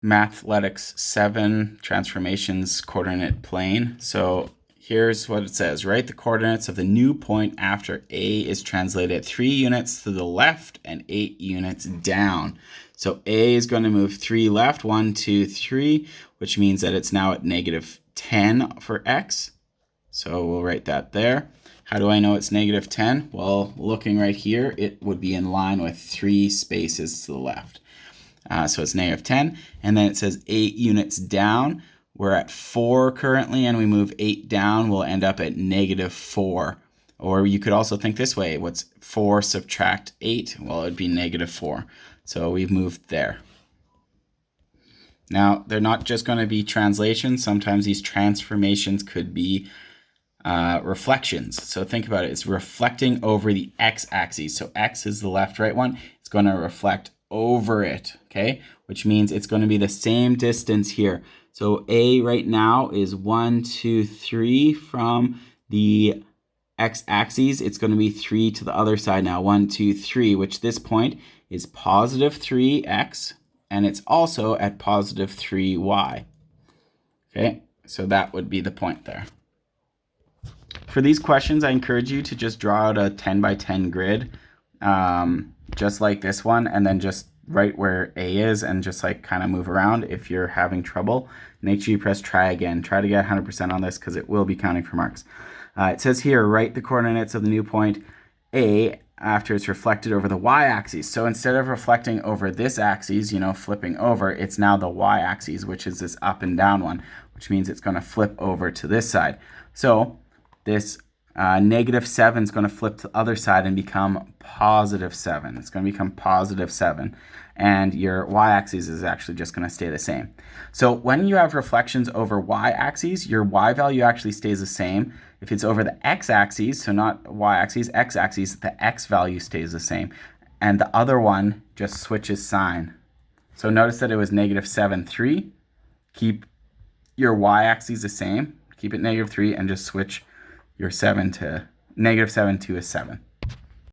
Mathletics 7 transformations coordinate plane. So here's what it says. Write the coordinates of the new point after A is translated 3 units to the left and 8 units down. So A is going to move 3 left, 1, 2, 3, which means that it's now at negative 10 for X. So we'll write that there. How do I know it's negative 10? Well, looking right here, it would be in line with 3 spaces to the left. So it's negative 10. And then it says 8 units down. We're at 4 currently, and we move 8 down, we'll end up at negative 4. Or you could also think this way. What's 4 subtract 8? Well, it would be negative 4. So we've moved there. Now, they're not just going to be translations. Sometimes these transformations could be reflections. So think about it. It's reflecting over the x-axis. So x is the left-right one. It's going to reflect over it, okay? Which means it's going to be the same distance here. So A right now is 1, 2, 3 from the x-axis. It's going to be 3 to the other side now. 1, 2, 3, which this point is positive 3x, and it's also at positive 3y. Okay, so that would be the point there. For these questions, I encourage you to just draw out a 10 by 10 grid, just like this one, and then just write where A is and just like kind of move around. If you're having trouble, make sure you press try again. Try to get 100% on this because it will be counting for marks. It says here, write the coordinates of the new point A after it's reflected over the y-axis. So instead of reflecting over this axis, flipping over, it's now the y-axis, which is this up and down one, which means it's going to flip over to this side. So this negative 7 is going to flip to the other side and become positive 7. It's going to become positive 7. And your y-axis is actually just going to stay the same. So when you have reflections over y-axis, your y value actually stays the same. If it's over the x-axis, so not y-axis, x-axis, the x value stays the same. And the other one just switches sign. So notice that it was negative 7, 3. Keep your y-axis the same. Keep it negative 3 and just switch your 7 to negative 7 to a 7.